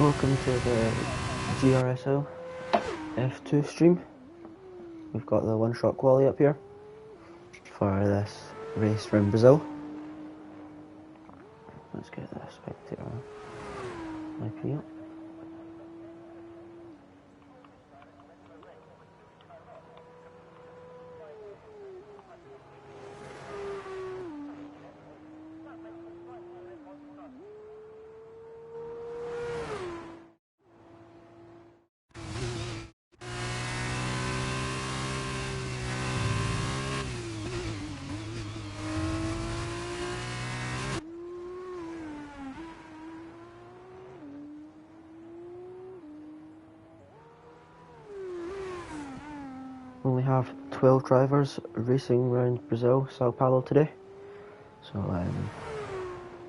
Welcome to the GSRL F2 stream. We've got the one-shot quali up here for this race from Brazil. Let's get the spectator IP up. We only have 12 drivers racing around Brazil, Sao Paulo today. So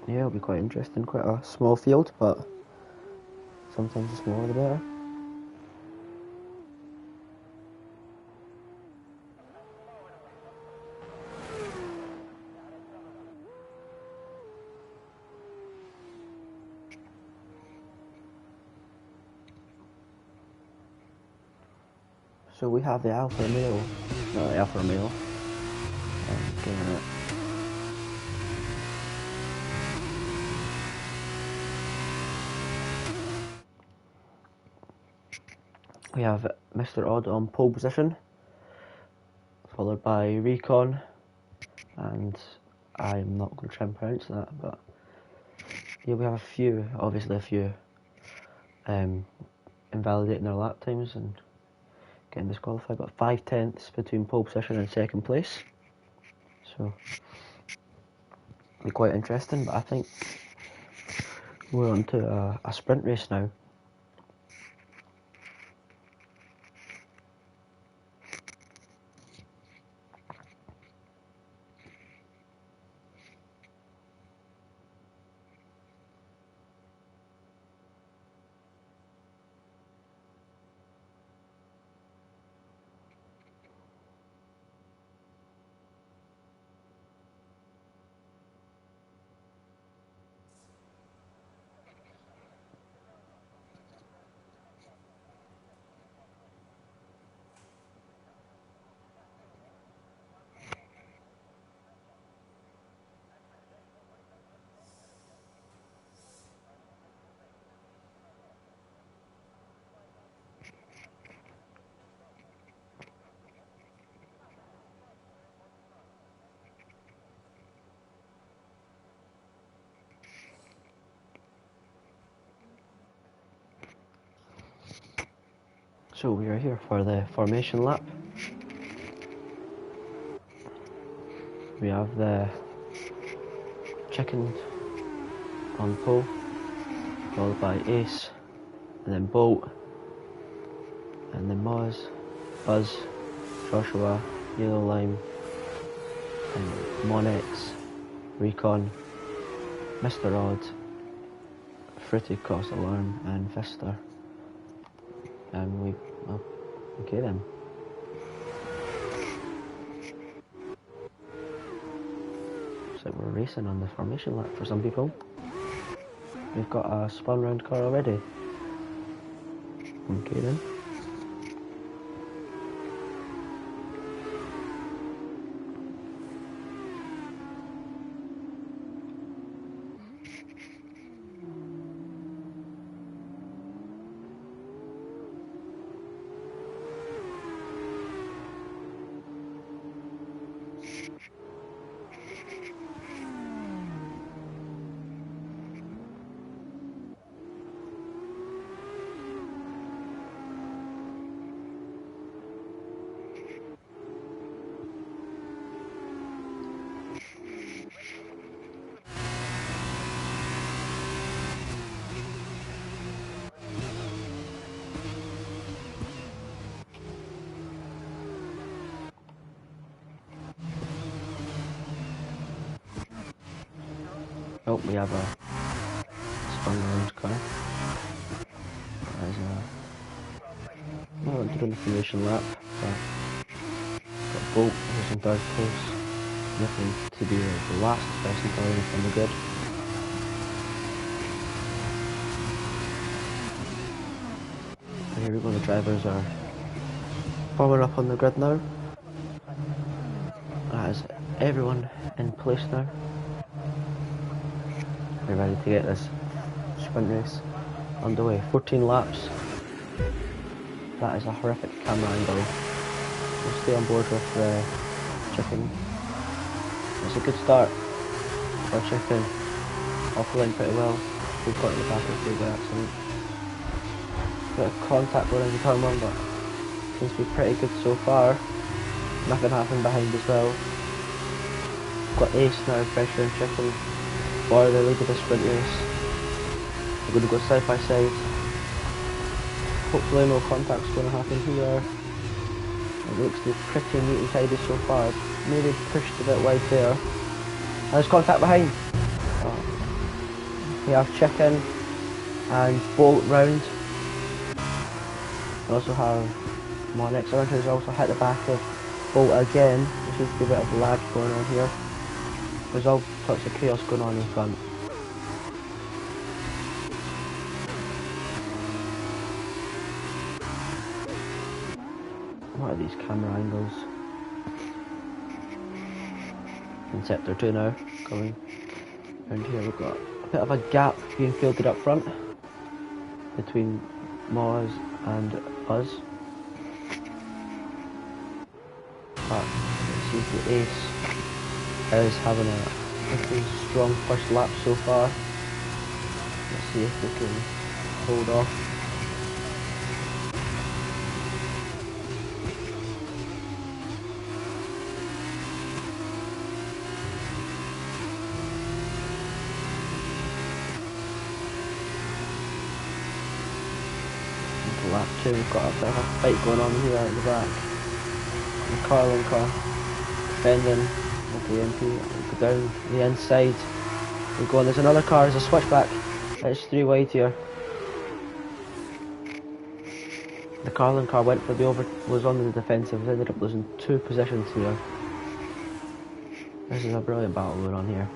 yeah, it'll be quite interesting. Quite a small field, but sometimes the smaller the better. So we have the Alfa Romeo, not the Alfa Romeo, getting it. We have Mr. Odd on pole position, followed by Recon, and I'm not going to try and pronounce that, but yeah, we have obviously a few invalidating their lap times and getting disqualified. Got 5 tenths between pole position and second place, so it'll be quite interesting. But I think we're on to a sprint race now. So we are here for the formation lap. We have the Chicken on pole, followed by Ace, and then Bolt, and then Moz, Buzz, Joshua, Yellow Lime, and Monex, Recon, Mr. Odd, Fruity Cross Alarm, and Vista. And okay then. Looks like we're racing on the formation lap for some people. We've got a spun round car already. Okay then. Oh, we have a spun round car. There's well, doing the formation lap, but got Bolt who's in third place. Nothing to be the last person going from the grid. Here we go, the drivers are forming up on the grid now. That is everyone in place now. We're ready to get this sprint race underway. 14 laps. That is a horrific camera angle. We'll stay on board with the chicken. It's a good start for chicken. Off the line pretty well. We've got in the back of the accident. Bit of contact going into turn one, but seems to be pretty good so far. Nothing happened behind as well. Got Ace now, pressure and chicken for the lead of the sprint race. We're going to go side by side. Hopefully no contact's going to happen here. It looks to be pretty neat and tidy so far. Maybe pushed a bit wide there. There's contact behind. We have chicken and Bolt round. We also have Monix around who's also hit the back of Bolt again. There seems to be a bit of lag going on here. There's all sorts of chaos going on in front. What are these camera angles? In sector 2 now, going around here. We've got a bit of a gap being fielded up front between Moz and us. But it seems the Ace is having a pretty strong first lap so far. Let's see if we can hold off. Lap 2, we've got a bit of a fight going on here at the back. The Carlin car defending with the MP. We'll go down the inside. We go on, there's another car, there's a switchback. It's 3 wide here. The Carlin car went for the was on the defensive, ended up losing 2 positions here. This is a brilliant battle going on here.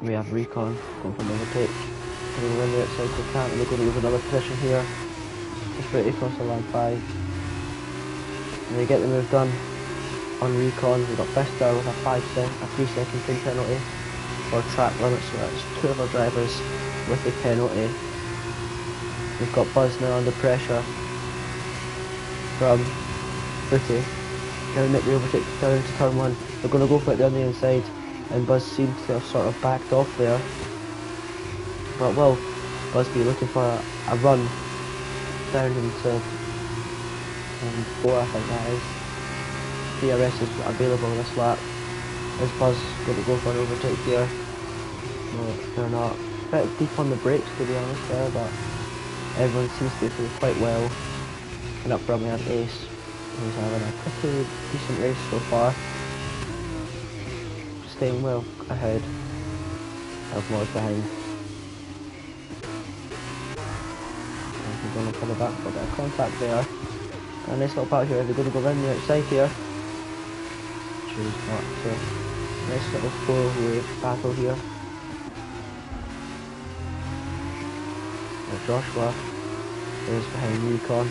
We have Recon going for the overtake. We're going to win the outside to the camp. We're going to lose another position here. Just pretty across the line 5. And they get the move done on Recon. We've got Fister with a 3-second clean penalty for track limit, so that's 2 of our drivers with the penalty. We've got Buzz now under pressure from Footy. Going to make the overtake down to turn 1. They're going to go for it down the inside. And Buzz seems to have sort of backed off there. But will Buzz be looking for a run down into 4, I think that is. DRS is available this lap. Is Buzz going to go for an overtake here? No, they're not. A bit deep on the brakes to be honest there, but everyone seems to be doing quite well. And up front we have Ace, who's having a pretty decent race so far. Staying well ahead of Moz behind. And we're going to pull back for a bit of contact there. A nice little battle here, they're going to go round the outside here. Choose not to. Nice little 4-way battle here. Well, Joshua is behind Recon.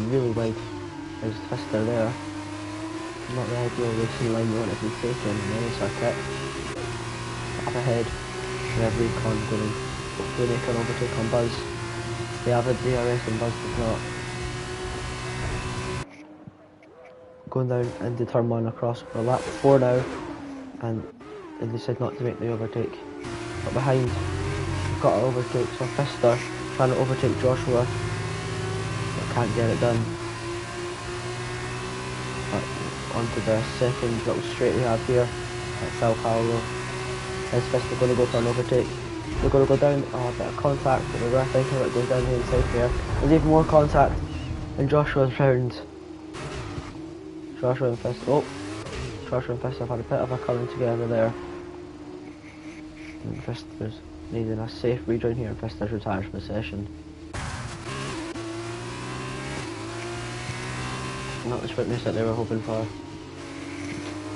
Really wide. There's Fister there. Not the ideal racing line we want to be taken in any circuit. Up ahead, we have Recon going. Hopefully they can overtake on Buzz. They have a DRS and Buzz does not. Going down into turn 1 across for lap 4 now, and they decide not to make the overtake. But behind, we've got an overtake, so Fister trying to overtake Joshua, but can't get it done. Onto the second little straight we have here at Sao Paulo. Is Fister going to go for an overtake? We're going to go down, a bit of contact, but we're thinking about going down the inside here. There's even more contact in Joshua's round. Joshua and Fister have had a bit of a coming together there. And Fister's needing a safe rejoin here, and Fister's retires from the session. Not the swiftness that they were hoping for,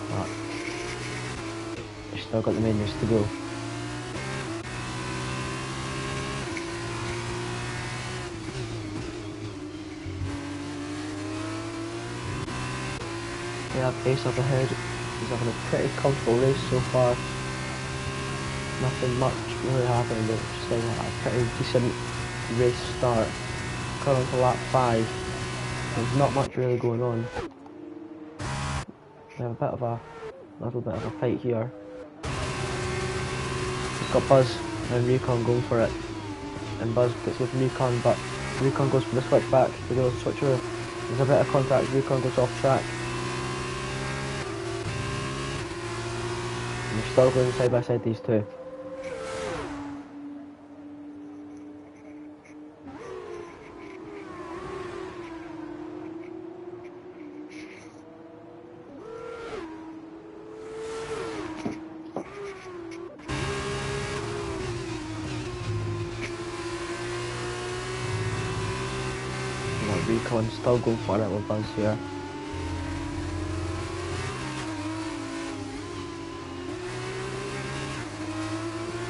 but they've still got the main race to go. They have Ace up ahead. He's having a pretty comfortable race so far. Nothing much really happening, but just saying a pretty decent race start. Current to lap 5. There's not much really going on. We have a little bit of a fight here. We've got Buzz and Recon going for it. And Buzz gets with Recon, but Recon goes for the switchback. He goes to switch over. There's a bit of contact. Recon goes off track. And they're still going side by side, these two. Recon still going for it with Buzz here.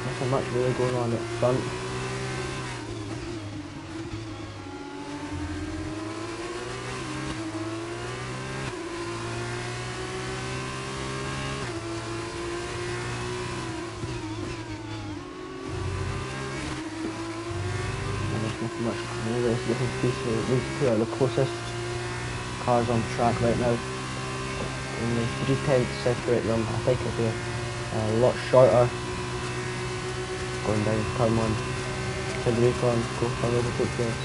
Nothing much really going on at front. Nothing much really. These two are the closest cars on track right now. Only 3 tenths separate them. I think it'll be a lot shorter going down turn 1. Can Recon go for an overtake place?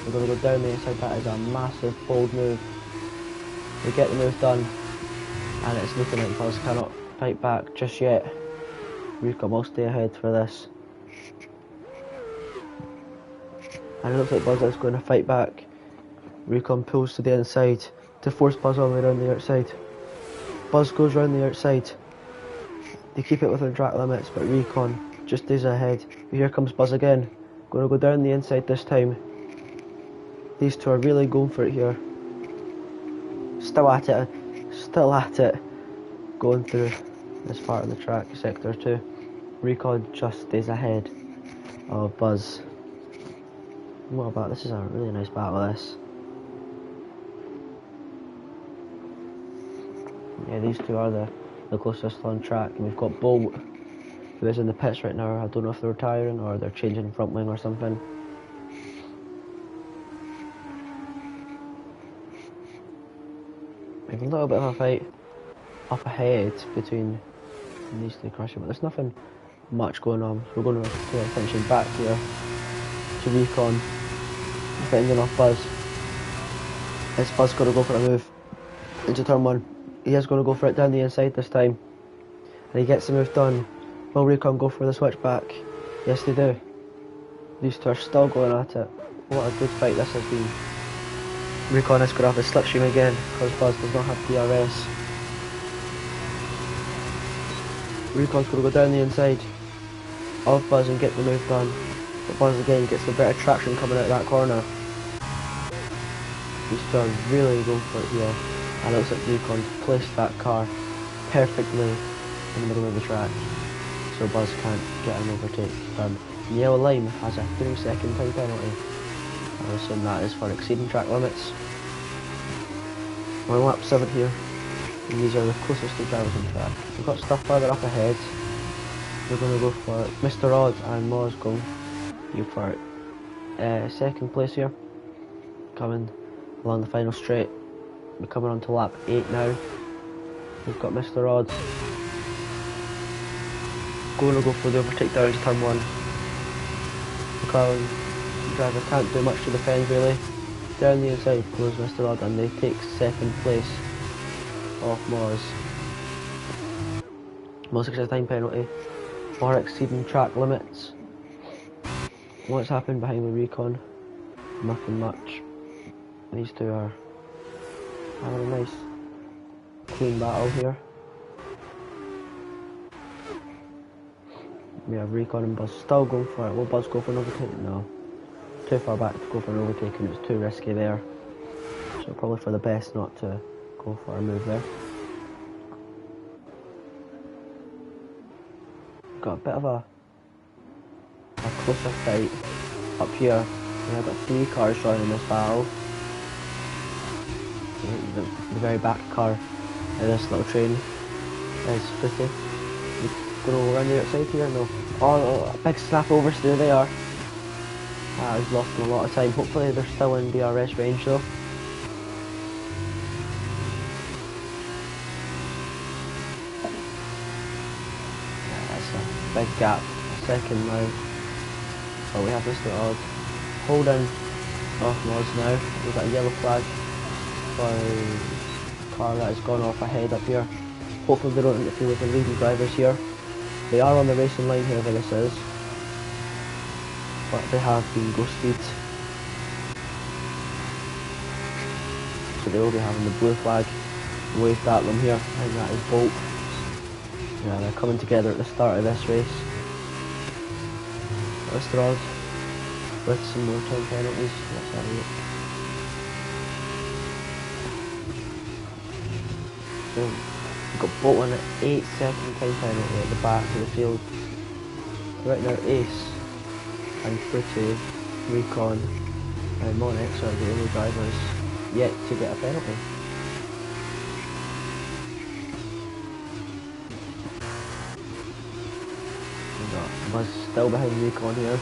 We're going to go down the inside. That is a massive bold move. We get the move done, and it's looking like Buzz cannot fight back just yet. Recon will stay ahead for this. And it looks like Buzz is going to fight back. Recon pulls to the inside to force Buzz all the way around the outside. Buzz goes round the outside. They keep it within track limits, but Recon just stays ahead. But here comes Buzz again. Going to go down the inside this time. These two are really going for it here. Still at it. Going through this part of the track, sector 2. Recon just stays ahead of Buzz. What about this? Is a really nice battle, this. Yeah, these two are the closest on track. And we've got Bolt, who is in the pits right now. I don't know if they're retiring or they're changing front wing or something. We have a little bit of a fight up ahead between these two cars, but there's nothing much going on. So we're going to pay attention back here to Recon. Fending off Buzz. Is Buzz going to go for a move into turn 1? He is going to go for it down the inside this time. And he gets the move done. Will Recon go for the switchback? Yes, they do. These two are still going at it. What a good fight this has been. Recon is going to have the slipstream again because Buzz does not have DRS. Recon's going to go down the inside of Buzz and get the move done. But Buzz again gets a bit of traction coming out of that corner. These two are really going for it here. And it looks like Recon's placed that car perfectly in the middle of the track, so Buzz can't get an overtake done. The yellow line has a 3-second time penalty. I assume that is for exceeding track limits. We're on lap 7 here, and these are the closest two drivers on track. We've got stuff further up ahead. We're going to go for Mr. Odd and Moz going for second place here, coming along the final straight. We're coming on to lap 8 now. We've got Mr. Odd going to go for the overtake down to turn 1. The driver can't do much to defend really. Down the inside goes Mr. Odd and they take second place off Moz. Moz gets a time penalty for exceeding track limits. What's happened behind the Recon? Nothing much. These two are having a nice clean battle here. We have Recon and Buzz still going for it. Will Buzz go for an overtake? No. Too far back to go for an overtake and it's too risky there. So probably for the best not to go for a move there. Got a bit of a closer fight up here. I've got 3 cars joining this battle. The very back car of this little train is Footy. Going to go around the outside here? No. Oh, a big slap over, so there they are. I've lost them a lot of time. Hopefully they're still in DRS range though. Yeah, that's a big gap. A second now. So we have this little holding off Moz now. We've got a yellow flag for a car that has gone off ahead up here. Hopefully they don't interfere with the leading drivers here. They are on the racing line, whoever this is, but they have been ghosted. So they will be having the blue flag waved at them here, and that is Bolt. Yeah, they're coming together at the start of this race. Rod with some more time penalties. Let's have a look. So we've got Bolt on an 8-second time penalty at the back of the field. Right now Ace and Footy, Recon and Monex are the only drivers yet to get a penalty. We've got Buzz still behind Recon here.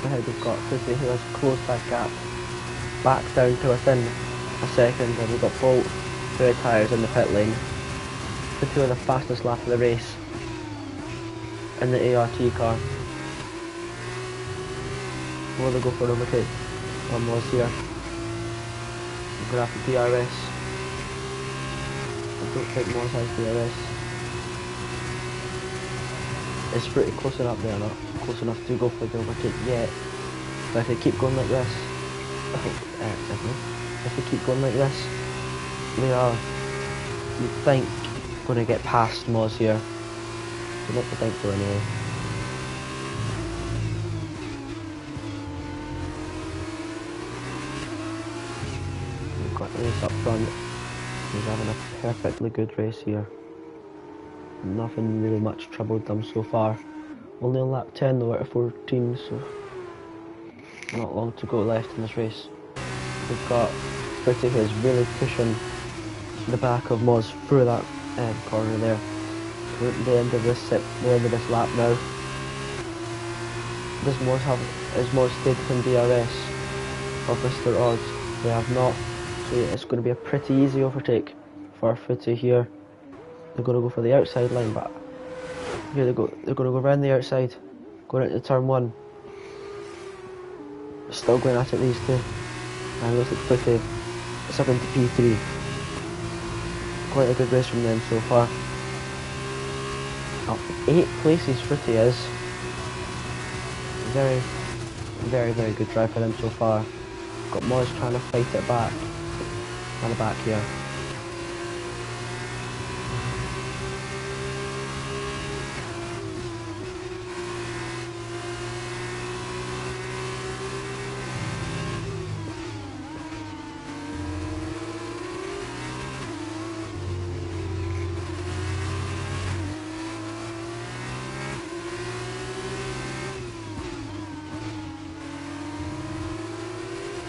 Ahead we've got Footy who has closed that gap back down to within a second, and we've got Bolt, 2 tyres in the pit lane. Footy are the fastest lap of the race in the ART car. Will they go for an overtake? One was here. We're going to have the DRS. I don't think Moz has DRS. It's pretty close enough there, not close enough to go for the overtake yet. But if they keep going like this, if they keep going like this, we are, you think, going to get past Moz here. You'd like to think so anyway. We've got Ace up front. He's having a perfectly good race here. Nothing really much troubled them so far. Only on lap 10 though out of 14, so not long to go left in this race. We've got Footy who is really pushing the back of Moz through that corner there. We're at the end of this lap now. Does Moz stayed within DRS of Mr. Odd? They have not. So it's going to be a pretty easy overtake for Footy here. They're going to go for the outside line, but here they go. They're going to go around the outside, going into turn 1. Still going at it, these two. And it looks like Footy it's up into P3. Quite a good race from them so far. Up 8 places Footy is. Very, very, very good drive for them so far. Got Moz trying to fight it back. On the back here.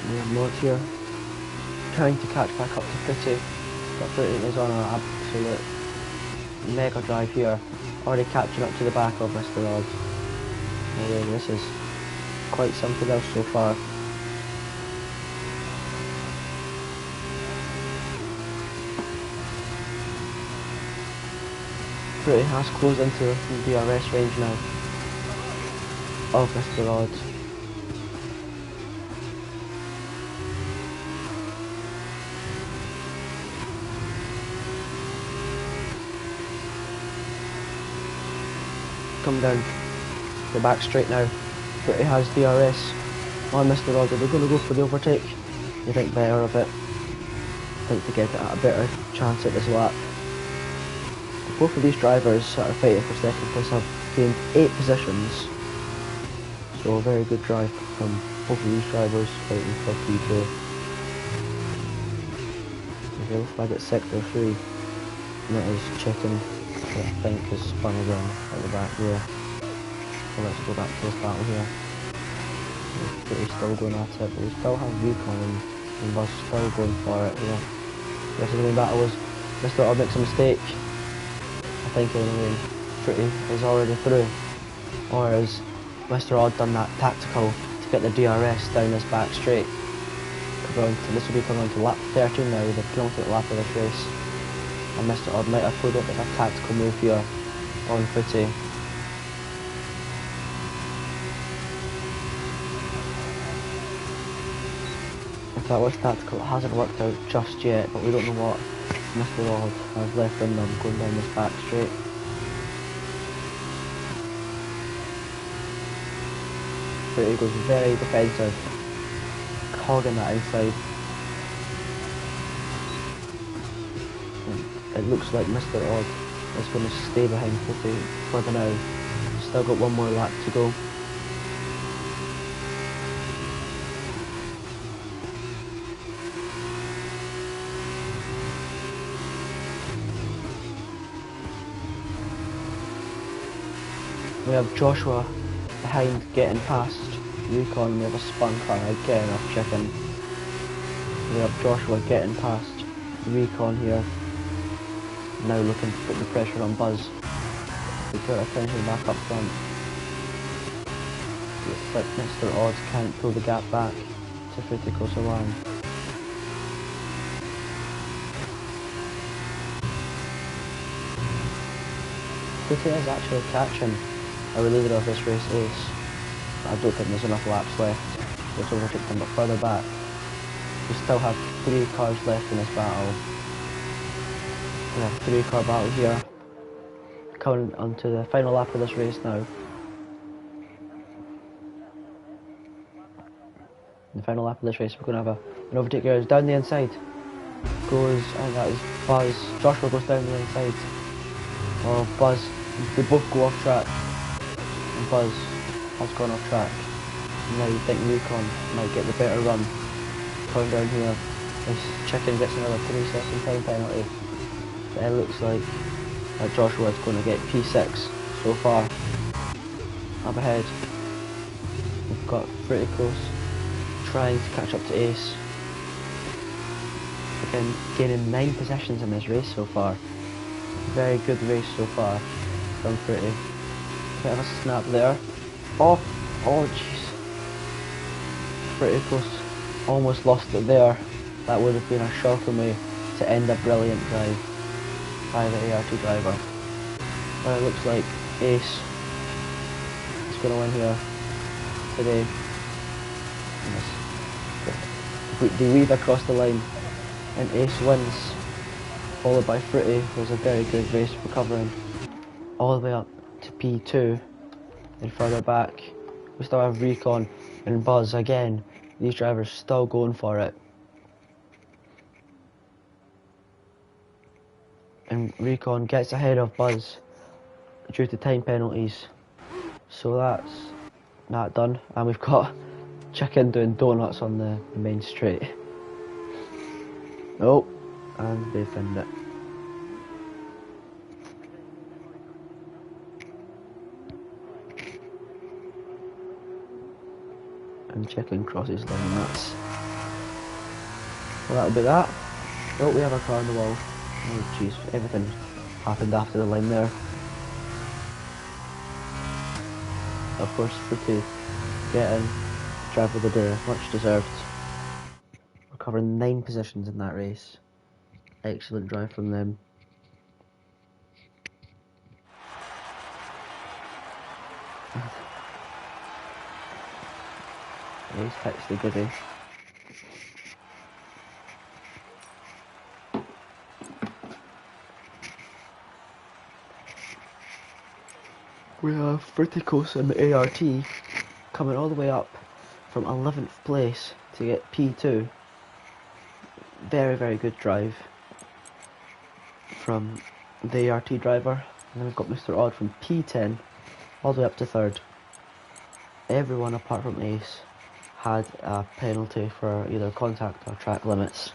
We have Moz here, trying to catch back up to Footy, but Footy is on an absolute mega drive here, already catching up to the back of Mr. Odd. Anyway, this is quite something else so far. Footy has closed into the DRS range now of Mr. Odd. come down the back straight now. But he has DRS on Mr. Rod. They're going to go for the overtake. You think better of it. I think to get it at a better chance at this lap. Both of these drivers that are fighting for second place have gained 8 positions. So a very good drive from both of these drivers fighting for P2. Yellow flag at sector 3. And that is checking, I think, has spun around at the back there. So let's go back to this battle here. He's still going at it, but we still have Recon and Buzz still going for it here. This is the main battle. Was Mr. Odd makes a mistake. I think anyway, Pretty is already through. Or has Mr. Odd done that tactical to get the DRS down this back straight? This will be coming on to lap 13 now, the penultimate lap of this race. And Mr. Odd might have pulled up with a tactical move here on Footy. If that was tactical, it hasn't worked out just yet, but we don't know what Mr. Odd has left in them going down this back straight. Footy goes very defensive, hogging that inside. It looks like Mr. Odd is going to stay behind Footy for the now. Still got one more lap to go. We have Joshua behind getting past Recon. We have a spun car again off chicken. We have Joshua getting past Recon here. Now looking to put the pressure on Buzz. We put attention back up front. Looks like Mr. Odds can't pull the gap back to Footy closer line. Footy is actually catching our leader of this race, Ace. But I don't think there's enough laps left to overtake them, but further back. We still have 3 cars left in this battle. We have a 3-car battle here. Coming onto the final lap of this race now. In the final lap of this race, we're going to have an overtake here. Down the inside goes, and that is Buzz. Joshua goes down the inside of Buzz. They both go off track. And Buzz has gone off track. And now you think Recon might get the better run. Coming down here. This chicken gets another 3-second time penalty. It looks like Joshua is going to get P6 so far. Up ahead, we've got pretty close, trying to catch up to Ace. Again, gaining 9 positions in this race so far. Very good race so far from Pretty. Bit of a snap there. Oh jeez. Pretty close. Almost lost it there. That would have been a shocking way to end a brilliant drive by the ART driver. But it looks like Ace is going to win here today. They weave across the line and Ace wins, followed by Fruity, who was a very good race, recovering all the way up to P2. And further back we still have Recon and Buzz again. These drivers still going for it. And Recon gets ahead of Buzz due to time penalties. So that's that done. And we've got Chicken doing donuts on the main straight. Oh, and they find it. And Chicken crosses line, that's... Well, that'll be that. Oh, we have a car on the wall. Oh jeez, everything happened after the line there. Of course, Fruity getting driver of the day, much deserved. Recovering 9 positions in that race. Excellent drive from them. He's hits the goodie. We have Verticos and the ART coming all the way up from 11th place to get P2. Very, very good drive from the ART driver. And then we've got Mr. Odd from P10 all the way up to 3rd. Everyone apart from Ace had a penalty for either contact or track limits.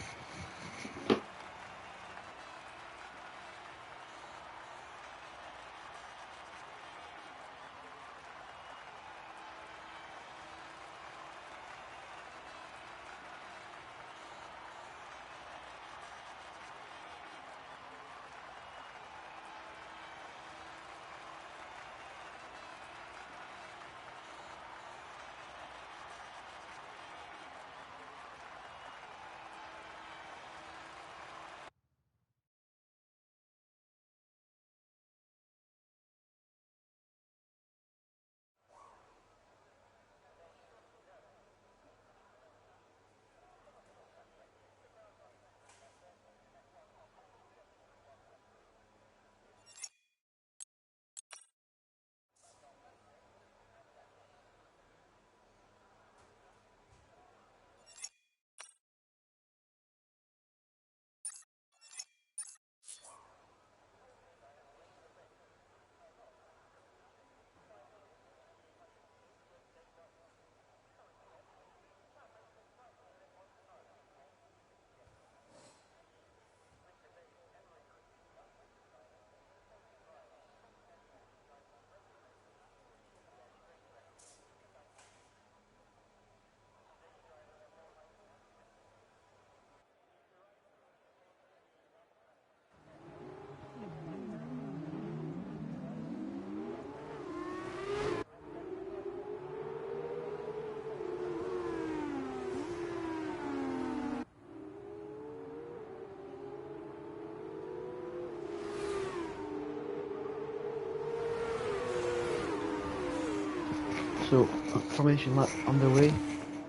So, formation lap underway.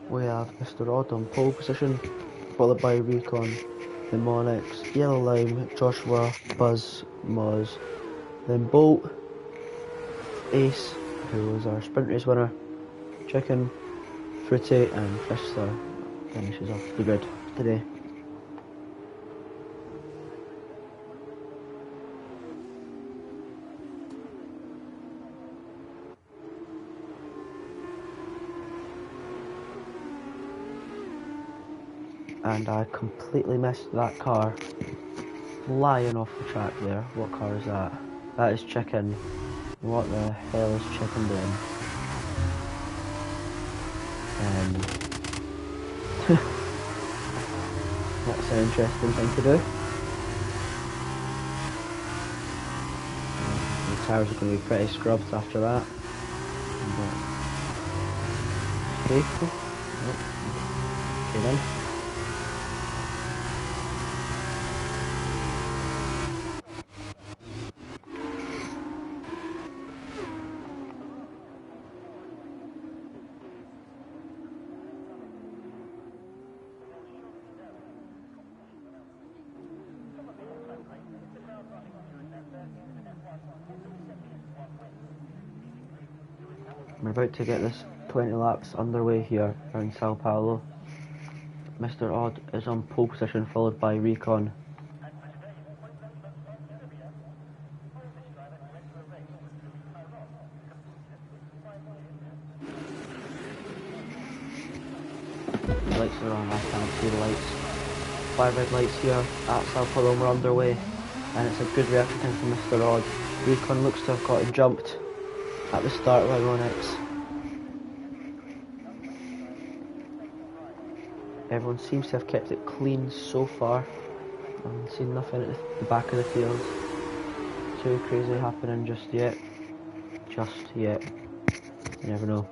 We have Mr. Odd on pole position, followed by Recon, then Monix, Yellow Lime, Joshua, Buzz, Moz, then Bolt, Ace, who was our sprint race winner, Chicken, Fruity, and Fister finishes off the grid today. And I completely missed that car flying off the track there. What car is that? That is Chicken. What the hell is Chicken doing? That's an interesting thing to do. The tyres are going to be pretty scrubbed after that. Safety? Okay then. We're about to get this 20 laps underway here around Sao Paulo. Mr. Odd is on pole position, followed by Recon. The lights are on, I can't see the lights. 5 red lights here at Sao Paulo, we're underway. And it's a good reaction time from Mr. Odd. Recon looks to have got it jumped at the start by Ronix. Everyone seems to have kept it clean so far. I've seen nothing at the back of the field too crazy happening just yet. You never know.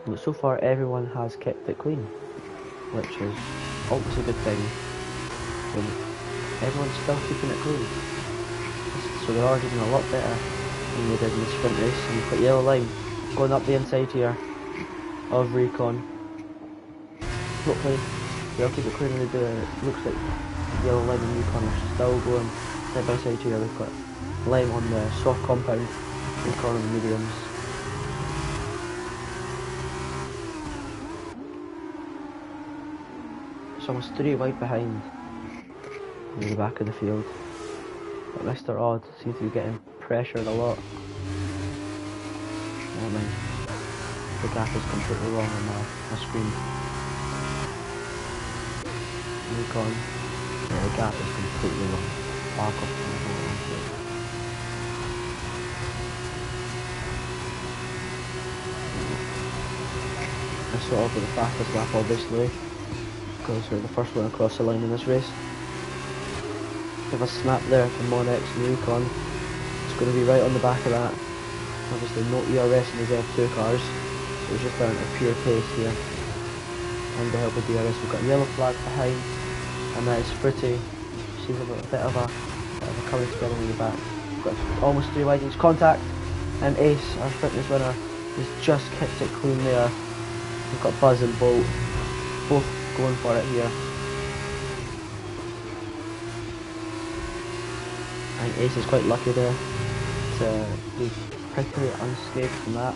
But so far everyone has kept it clean, which is always a good thing. When everyone's still keeping it clean. So they're already doing a lot better than they did in the sprint race. And you've got Yellow Line going up the inside here of Recon. Hopefully they'll keep it clean and they do. It looks like Yellow Line and Recon are still going side by side here. We've got Lime on the soft compound, Recon on the mediums. It's almost 3 wide behind near the back of the field. But Mr. Odd seems to be getting pressured a lot. Never mind. The gap is completely wrong on my screen. Recon. Yeah, the gap is completely wrong. Back up to the I sort of got the fastest lap obviously, because we're the first one across the line in this race. If I snap there from Monex and Recon, it's going to be right on the back of that. Obviously no ERS in these F2 cars, so it's just down to pure pace here. And the help of DRS, we've got a yellow flag behind, and that is pretty. Seems a bit of a coming together in the back. We've got almost 3 wide each contact, and Ace, our fitness winner, has just kicked it clean there. We've got Buzz and Bolt, both going for it here. I think Ace is quite lucky there to be pretty unscathed from that.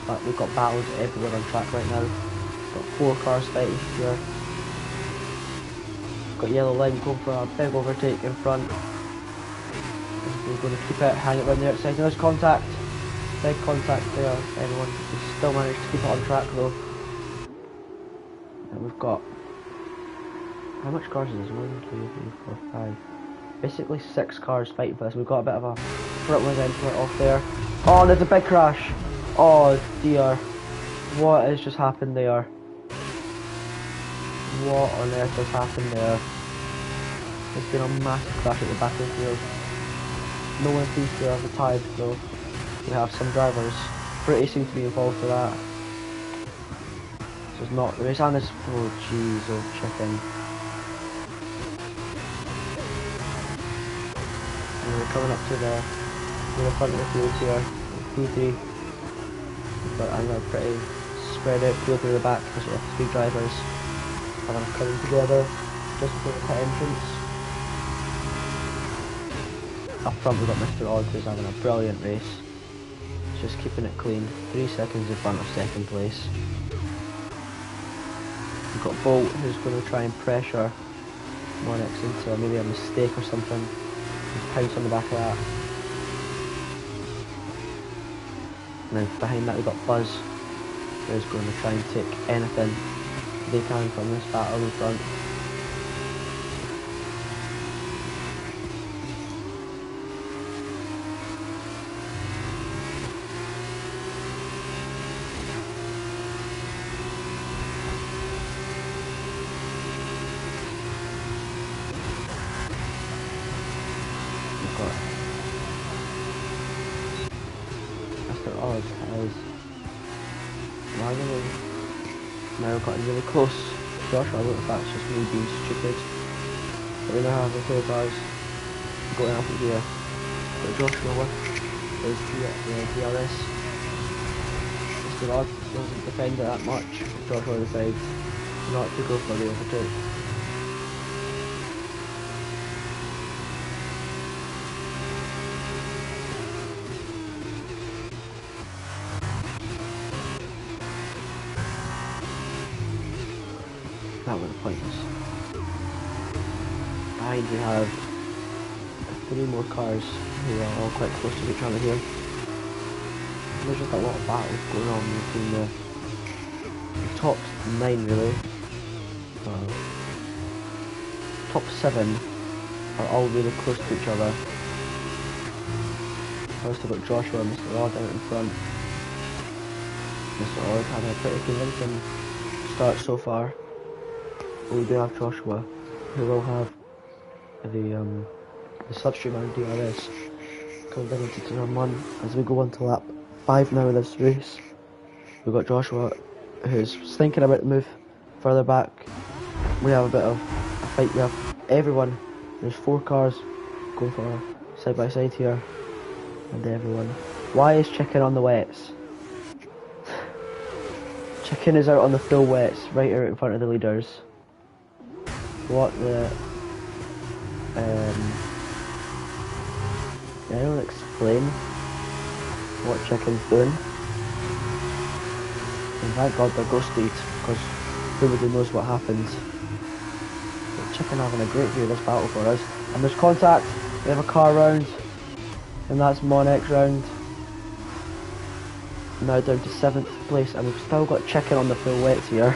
But we've got battles everywhere on track right now. We've got 4 cars fighting here. We've got Yellow Line going for a big overtake in front. We're going to keep it, hang it around the outside. There's contact. Big contact there, everyone. We still managed to keep it on track though. And we've got, how much cars is this? 1, 2, 3, 4, 5. Basically 6 cars fighting for this. We've got a bit of a front wing end put off there. Oh, there's a big crash. Oh dear. What has just happened there? What on earth has happened there? There's been a massive crash at the back of the field. No one seems to have retired though. We have some drivers. Pretty seem to be involved for that. This is not the race, and it's, oh jeez, oh chicken. And we're coming up to the front of the field here. P3. But I'm a pretty spread out field through the back because we have 3 drivers having a coming together just before the pit entrance. Up front we've got Mr. Odd who's having a brilliant race. Just keeping it clean. 3 seconds in front of second place. We've got Bolt who's going to try and pressure Monex into maybe a mistake or something. Just pounce on the back of that. And then behind that we've got Buzz who's going to try and take anything they can from this battle in front. Mr. Odd has randomly now gotten really close. Josh, I don't know if that's just me being stupid. But we now have the 2 cars going up here. Got Joshua with his DRS. Mr. Odd doesn't defend it that much. Joshua decides not to go for the overtake. That was pointless. Behind we have 3 more cars who are all quite close to each other here. There's just a lot of battles going on between the top 9 really. Top 7 are all really close to each other. First we've got Joshua and Mr. Odd out in front. Mr. Odd had a pretty convincing start so far. We do have Joshua, who will have the slipstream and DRS coming down into turn 1 as we go on to lap 5 now of this race. We've got Joshua who's thinking about the move further back. We have a bit of a fight, we have everyone. There's 4 cars going for side by side here, and everyone. Why is Chicken on the wets? Chicken is out on the full wets, right out in front of the leaders. What the Can anyone explain what Chicken's doing? And thank God they're ghosted, because nobody knows what happens. But Chicken having a great view of this battle for us. And there's contact, we have a car round, and that's Monix round. Now down to 7th place, and we've still got Chicken on the full wets here.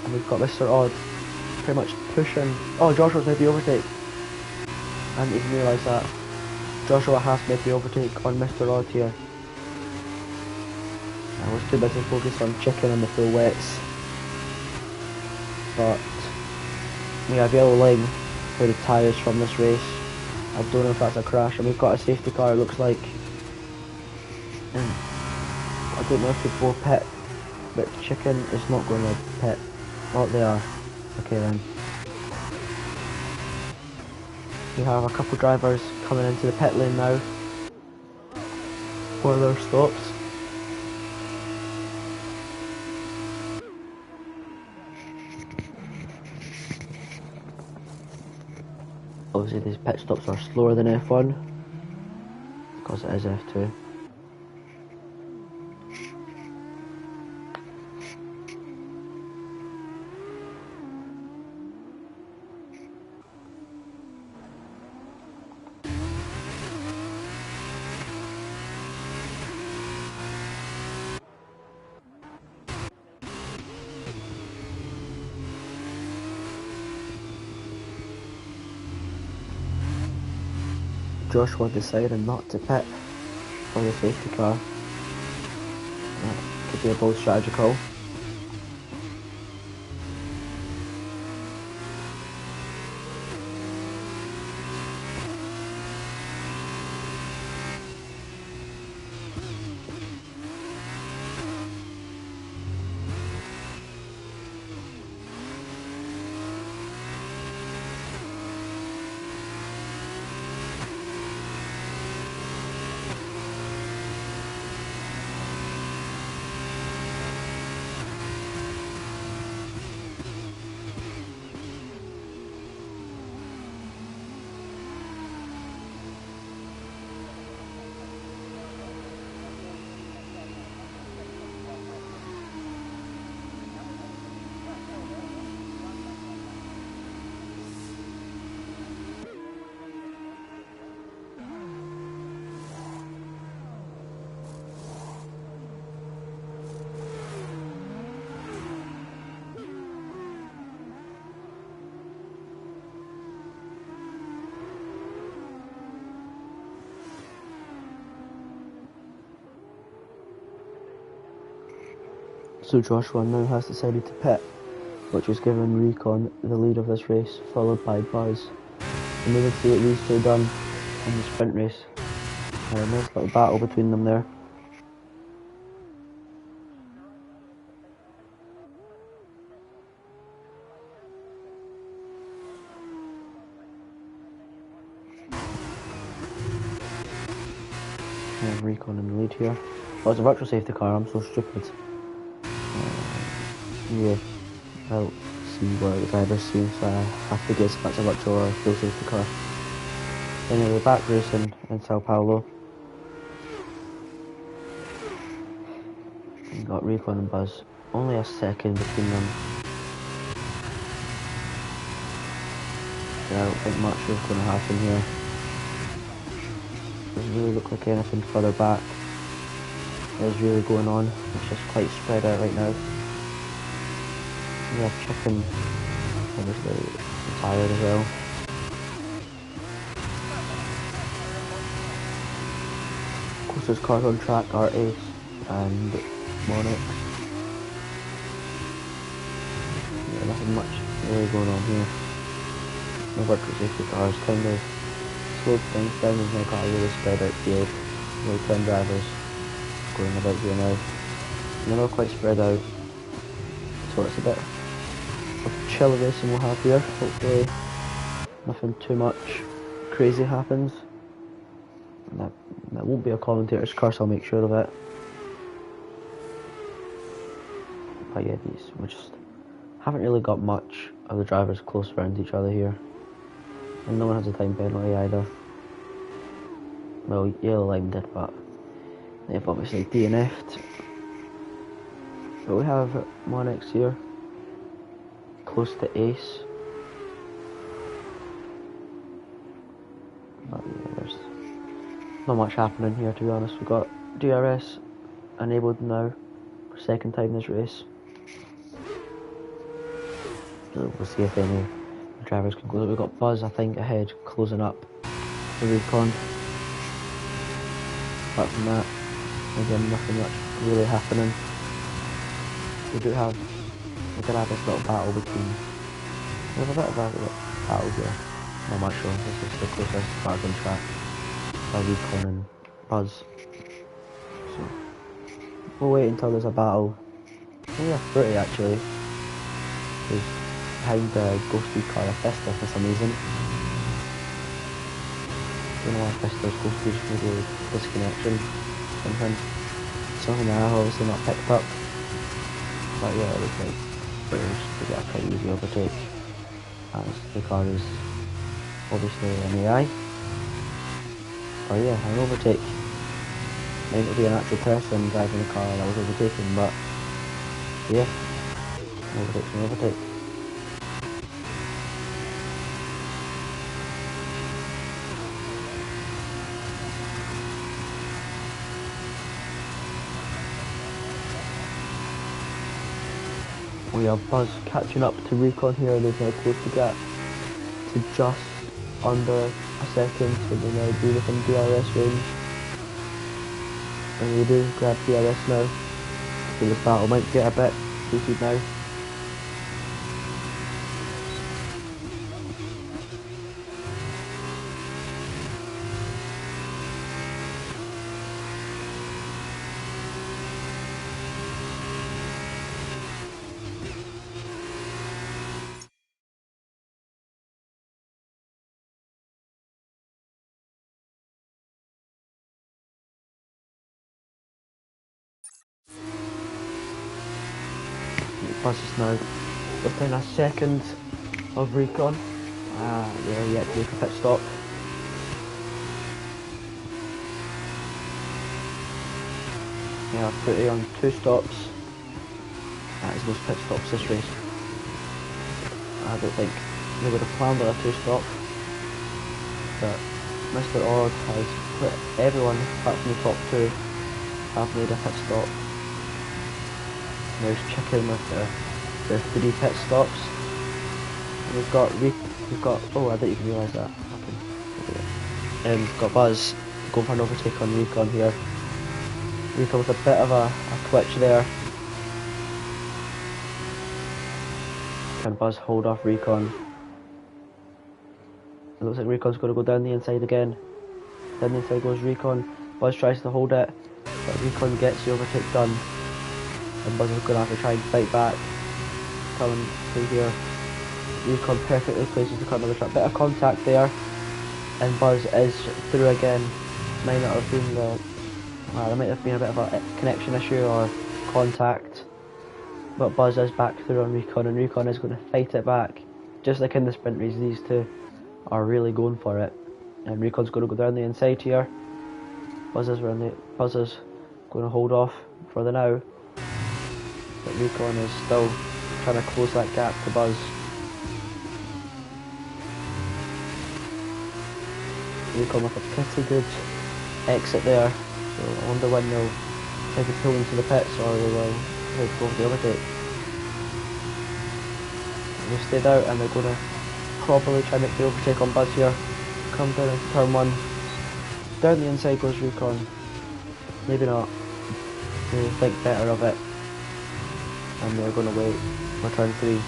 And we've got Mr. Odd pretty much pushing. Oh, Joshua's made the overtake. I didn't even realise that. Joshua has made the overtake on Mr. Odd here. I was too busy focused on Chicken on the full wets. But we have yellow line for the tyres from this race. I don't know if that's a crash, and we've got a safety car, it looks like. I don't know if they both pit, but Chicken is not going to pit. Oh, they are. Okay then. We have a couple drivers coming into the pit lane now for their stops. Obviously these pit stops are slower than F1 because it is F2. Joshua decided not to pit for the safety car. That could be a bold strategy call. So Joshua now has decided to pit, which has given Recon the lead of this race, followed by Buzz. And we will see what these two done in the sprint race. A nice little battle between them there. And Recon in the lead here. Oh, it's a virtual safety car, I'm so stupid. Yeah, I'll see what the driver's seeing, so I have to guess if that's a virtual or a full safety car. Anyway, we're back racing in Sao Paulo. We got Recon and Buzz. Only a second between them. So I don't think much is going to happen here. Doesn't really look like anything further back is really going on. It's just quite spread out right now. We have Chicken, obviously tired as well. Closest cars on track are Ace and Monix. Yeah, nothing much really going on here. No virtual safety cars, kind of slowed things down and make a really spread out field. Only 10 drivers going about here now. And they're all quite spread out, so it's a bit of chill racing we'll have here. Hopefully nothing too much crazy happens. And that won't be a commentator's curse, I'll make sure of it. But yeah, we just haven't really got much of the drivers close around each other here. And no one has a time penalty either. Well, Yellow Lime did, but they've obviously DNF'd. But we have Monix here, close to ace. But yeah, there's not much happening here, to be honest. We've got DRS enabled now for second time this race. So we'll see if any drivers can go. We've got Buzz, I think, ahead, closing up the recon. Apart from that, again, nothing much really happening. We're gonna have this little battle between. We have a bit of a battle here. Not much sure. This is the closest part on track by Recon and Buzz. So we'll wait until there's a battle. Yeah, pretty actually. Because behind the ghosted car a Fister for some reason. Don't know why Fister's ghosted, maybe disconnection, something that I've obviously not picked up. But yeah, it looks like British to get a pretty easy overtake, as the car is obviously an AI. But yeah, an overtake. Might not be an actual person driving the car that was overtaken, but yeah, an overtake's an overtake. We have Buzz catching up to Recon here. They've now closed the gap to just under a second, so they now do within DRS range. And we do grab DRS now. So this battle might get a bit heated now. Buzz is now within a second of Recon. They're yet to make a pit stop. Yeah, pretty on 2 stops. That is those pit stops this race. I don't think they would have planned on a 2-stop. But Mr. Odd has put everyone apart from the top 2 have made a pit stop. There's Chicken with their 3 pit stops. And we've got oh, I didn't even realise that. Okay. We've got Buzz going for an overtake on Recon here. Recon with a bit of a twitch there. Can Buzz hold off Recon? It looks like Recon's going to go down the inside again. Down the inside goes Recon. Buzz tries to hold it, but Recon gets the overtake done. And Buzz is going to have to try and fight back. Coming through here. Recon perfectly places the car on the track. Bit of contact there. And Buzz is through again. Might not have been there might have been a bit of a connection issue or contact. But Buzz is back through on Recon, and Recon is going to fight it back. Just like in the sprint race, these two are really going for it. And Recon's going to go down the inside here. Buzz is going to hold off for the now. But Recon is still trying to close that gap to Buzz. Recon with a pretty good exit there. So I wonder when they'll try to pull into the pits, or they will try to go for the overtake. They stayed out and they're going to probably try and make the overtake on Buzz here. Come down into turn 1. Down the inside goes Recon. Maybe not. They think better of it. And they're going to wait for turn 3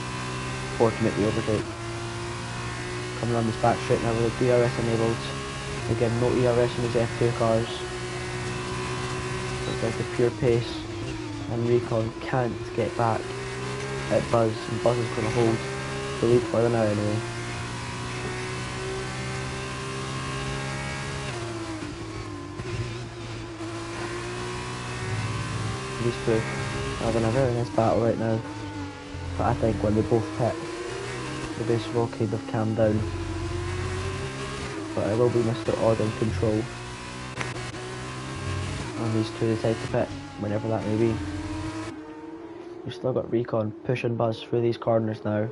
for to make the overtake. Coming on this back straight now with the DRS enabled. Again, no ERS in these F2 cars. It's like a pure pace. And Recon can't get back at Buzz. And Buzz is going to hold the lead for the now anyway. These two are having a very nice battle right now. But I think when they both pit, the race will kind of calm down. but it will be Mr. Odd in control. And these two decide to pit, whenever that may be. We've still got Recon pushing Buzz through these corners now.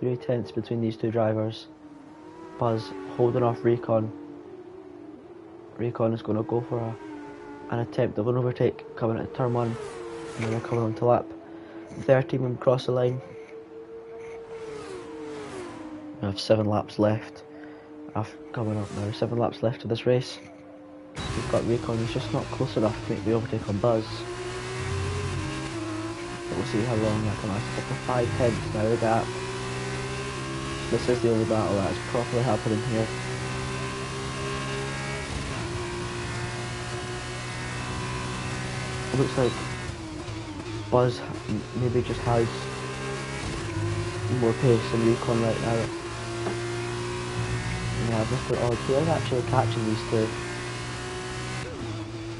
3 tenths between these two drivers. Buzz holding off Recon. Recon is going to go for an attempt of an overtake coming at turn 1, and then they're coming onto lap 13 when we cross the line. We have 7 laps left. Coming up now, 7 laps left of this race. We've got Recon, he's just not close enough to make the overtake on Buzz. But we'll see how long that can last. It's up to 5 tenths now, the gap. This is the only battle that is properly happening here. It looks like Buzz maybe just has more pace than Recon right now. Yeah, Mr. Odd here is actually catching these two.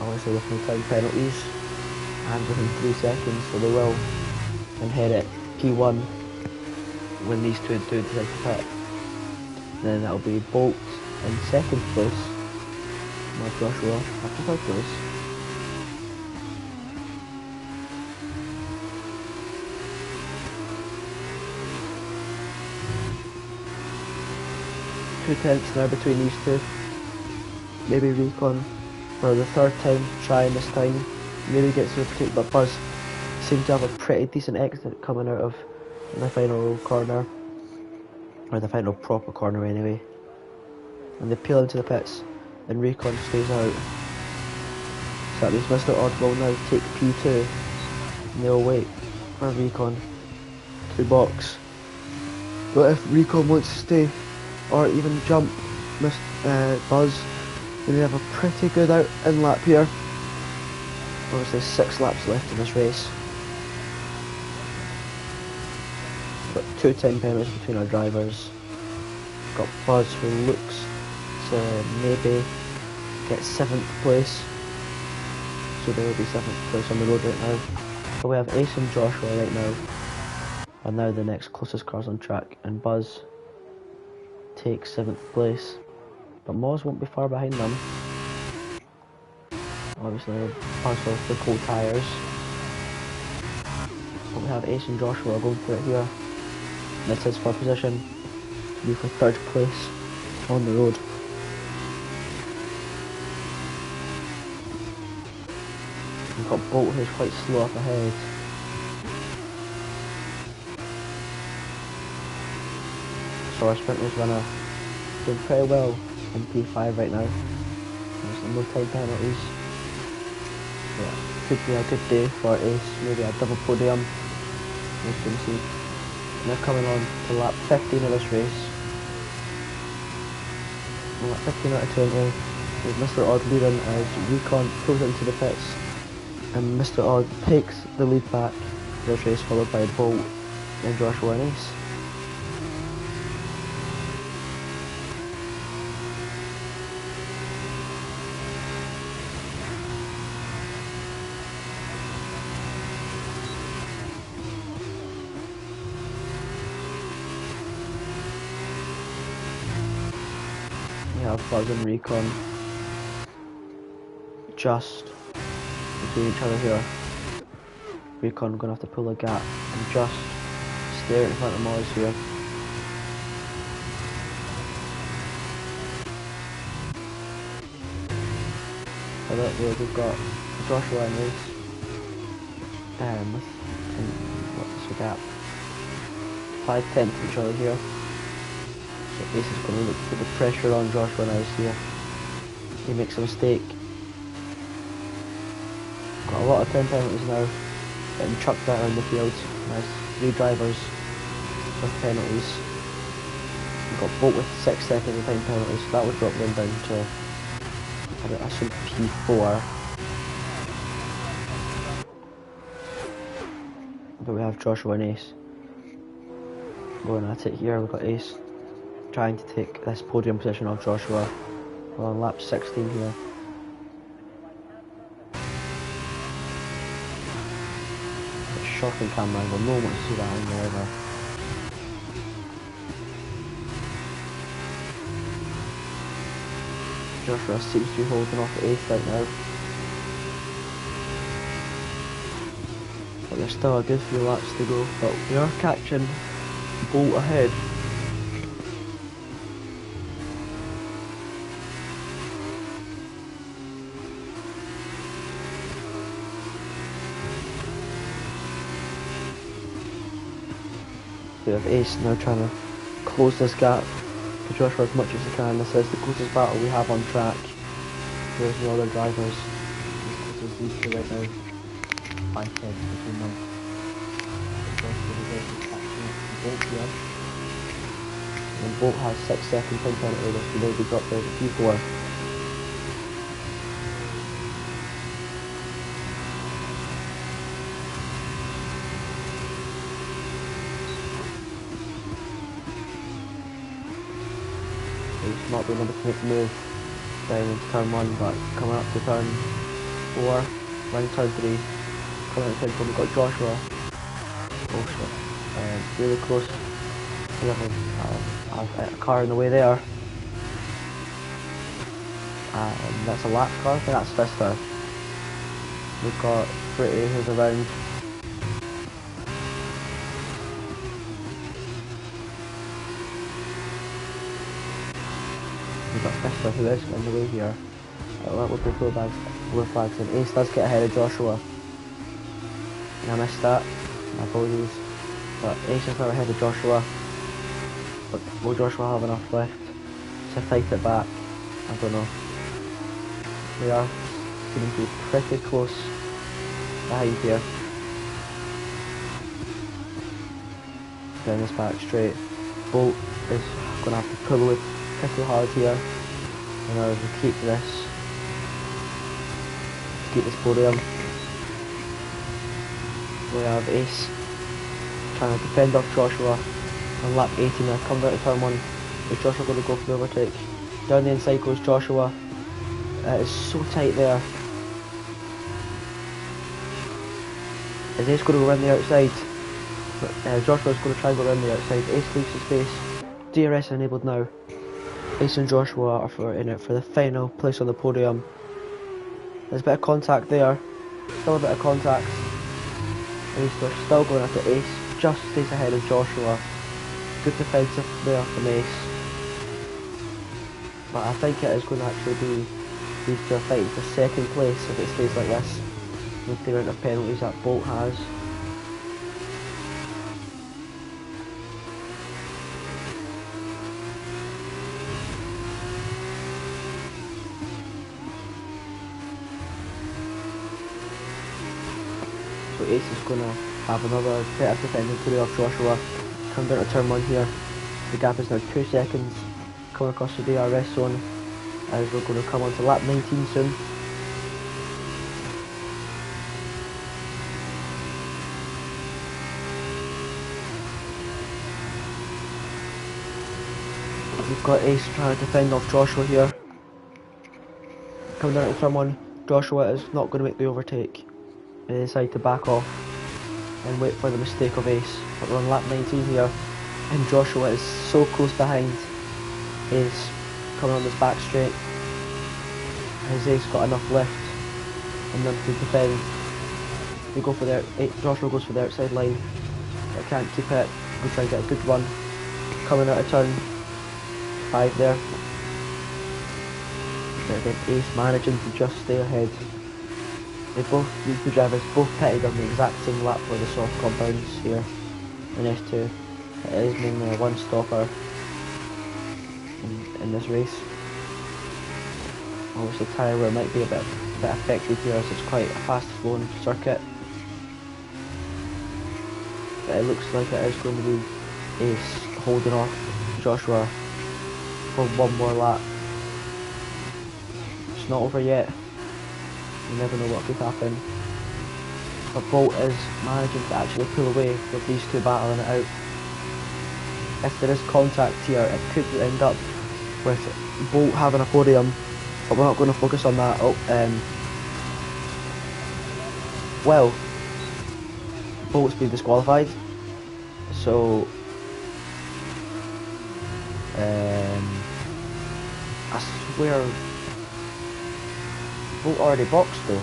Obviously with no time penalties and within 3 seconds, so they will inherit P1 when these two decide to pit. Then that'll be Bolt in 2nd place, Mark Joshua after 3rd place. Two tenths now between these two. Maybe Recon for the 3rd time, trying this time, maybe gets to overtake, but Buzz seems to have a pretty decent exit coming out of the final corner, or the final proper corner anyway. And they peel into the pits, and Recon stays out. So that means Mr. Odd will now take P2, and they'll wait for Recon to box. But if Recon wants to stay, or even jump Buzz, then they have a pretty good out in lap here. Obviously 6 laps left in this race. Got 2 time penalties between our drivers. Got Buzz who looks to maybe get 7th place. So there will be 7th place on the road right now. So we have Ace and Joshua right now. And now the next closest cars on track, and Buzz takes 7th place. But Moz won't be far behind them. Obviously Buzz with the cold tyres. But we have Ace and Joshua going for it here. This is for position to be for 3rd place on the road. We've got Bolt who's quite slow up ahead. So our sprinters runner doing pretty well in P5 right now. There's no time penalties. Yeah, could be a good day for Ace, maybe a double podium, as you can see. And they're coming on to lap 15 of this race. And lap 15 out of 20 with Mr. Odd leading as Recon pulls into the pits. And Mr. Odd takes the lead back for this race, followed by Bolt and Joshua and Ace. We have Buzz and Recon just between each other here. Recon gonna have to pull a gap and just stare in front of Moz here. So that way we've got Joshua and Ace. What's the gap? 5 tenths of each other here. So Ace is going to look to put the pressure on Joshua now here. He makes a mistake. Got a lot of time penalties now. Getting chucked out around the field. There's 3 drivers with penalties. We've got Bolt with 6 seconds of time penalties, so that would drop them down to, I assume, P4. But we have Joshua and Ace going at it here. We've got Ace trying to take this podium position off Joshua. We're on lap 16 here. Shocking camera angle, no one wants to see that angle ever. Joshua seems to be holding off Ace right now. But there's still a good few laps to go. But we are catching Bolt ahead. We have Ace now trying to close this gap to Joshua as much as he can. This is the closest battle we have on track. There's no other drivers. There's these two right now. 5 tenths between them. Joshua is catching up to Bolt here. And Bolt has 6 second time penalty, which will maybe drop down to P4. He's not being able to make the move down into turn 1, but coming up to turn 4, running turn 3, coming out to turn 4, we've got Joshua. Really close. We have a car in the way there. And that's a lap car, I think that's Vista. We've got Pretty who's around. We've got Vista who is in the way here. With the blue flags, and Ace does get ahead of Joshua. And I missed that, my apologies. But Ace is now ahead of Joshua. But will Joshua have enough left to fight it back? I don't know. We are going to be pretty close behind here. Down this back straight. Bolt is going to have to pull away pretty hard here in order to keep this podium. We have Ace trying to defend off Joshua on lap 18 now, come down to turn 1. Is Joshua going to go for the overtake? Down the inside goes Joshua. It's so tight there. Is Ace going to go around the outside? Joshua's going to try and go around the outside. Ace leaves his space. DRS enabled now. Ace and Joshua are in it for the final place on the podium. There's a bit of contact there. Still a bit of contact. Ace still going after Ace. Just stays ahead of Joshua. Good defensive there from Ace. But I think it is going to actually be these two are fighting for second place if it stays like this. With the amount of penalties that Bolt has. So Ace is going to have another bit of defending to do off Joshua. Come down to turn 1 here. The gap is now 2 seconds. Coming across the DRS zone. As we're going to come on to lap 19 soon. We've got Ace trying to defend off Joshua here. Coming down to turn 1. Joshua is not going to make the overtake. They decide to back off and wait for the mistake of Ace. But we're on lap 19 here, and Joshua is so close behind Ace coming on this back straight. Has Ace got enough left and then to defend? They go for their Joshua goes for the outside line, but can't keep it. We'll try and get a good run. Coming out of turn 5 there. But again, Ace managing to just stay ahead. These two drivers both pitted on the exact same lap for the soft compounds here in S2. It is mainly a one stopper in this race. Obviously tyre wear might be a bit affected here as it's quite a fast flowing circuit. But it looks like it is going to be Ace holding off Joshua for one more lap. It's not over yet. You never know what could happen. But Bolt is managing to actually pull away with these two battling it out. If there is contact here, it could end up with Bolt having a podium, but we're not going to focus on that. Well, Bolt's been disqualified, so I swear Bolt already boxed though.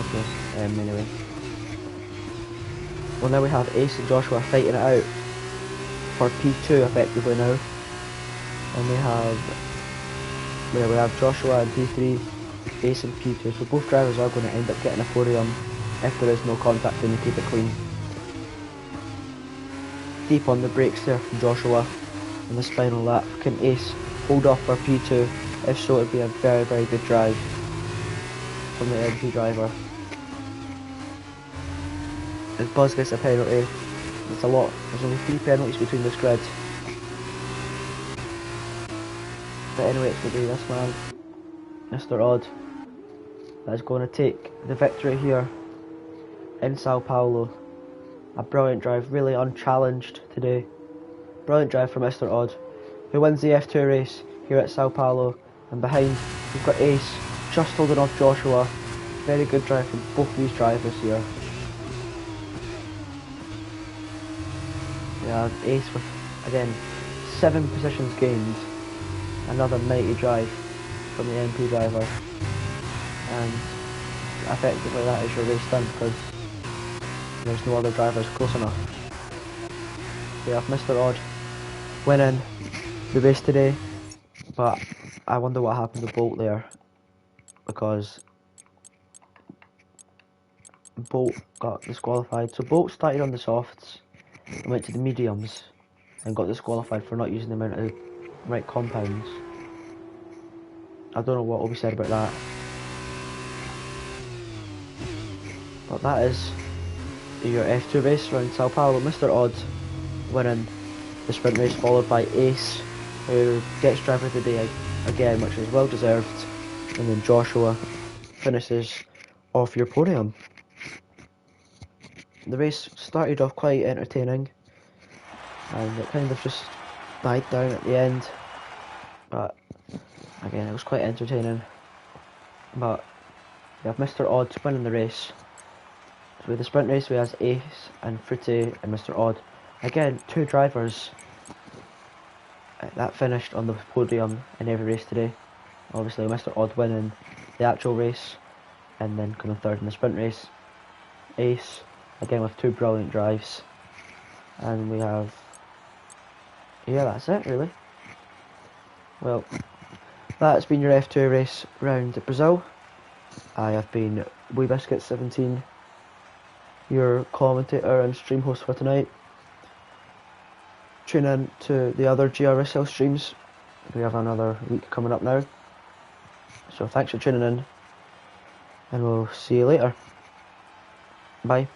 Okay, anyway. Well, now we have Ace and Joshua fighting it out for P2 effectively now. And we have Joshua in P3, Ace in P2. So both drivers are going to end up getting a podium if there is no contact and they keep it clean. Deep on the brakes there from Joshua in this final lap. Can Ace hold off for P2? If so, it'd be a very, very good drive from the MP driver. If Buzz gets a penalty, it's a lot. There's only 3 penalties between this grid. But anyway, it's going to be this man, Mr. Odd, that is going to take the victory here in Sao Paulo. A brilliant drive, really unchallenged today. Brilliant drive for Mr. Odd, who wins the F2 race here at Sao Paulo. And behind, we've got Ace, just holding off Joshua. Very good drive from both these drivers here. We have Ace with, again, 7 positions gained. Another mighty drive from the MP driver. And effectively that is your race done, because there's no other drivers close enough. We have Mr. Odd winning the race today, but I wonder what happened to Bolt there, because Bolt got disqualified. So Bolt started on the softs and went to the mediums and got disqualified for not using the amount of right compounds. I don't know what will be said about that, but that is your F2 race around Sao Paulo. Mr. Odd winning the sprint race, followed by Ace, who gets driver of the day again, which is well deserved, and then Joshua finishes off your podium. The race started off quite entertaining, and it kind of just died down at the end, but again it was quite entertaining. But we have Mr. Odd winning the race. So with the sprint race we have Ace and Fruity and Mr. Odd. Again, 2 drivers that finished on the podium in every race today. Obviously Mr. Odd winning the actual race and then coming third in the sprint race. Ace again with 2 brilliant drives. And we have, yeah, that's it really. Well, that's been your F2 race round Brazil. I have been WeeBiscuit17, your commentator and stream host for tonight. Tune in to the other GSRL streams. We have another week coming up now. So thanks for tuning in, and we'll see you later. Bye.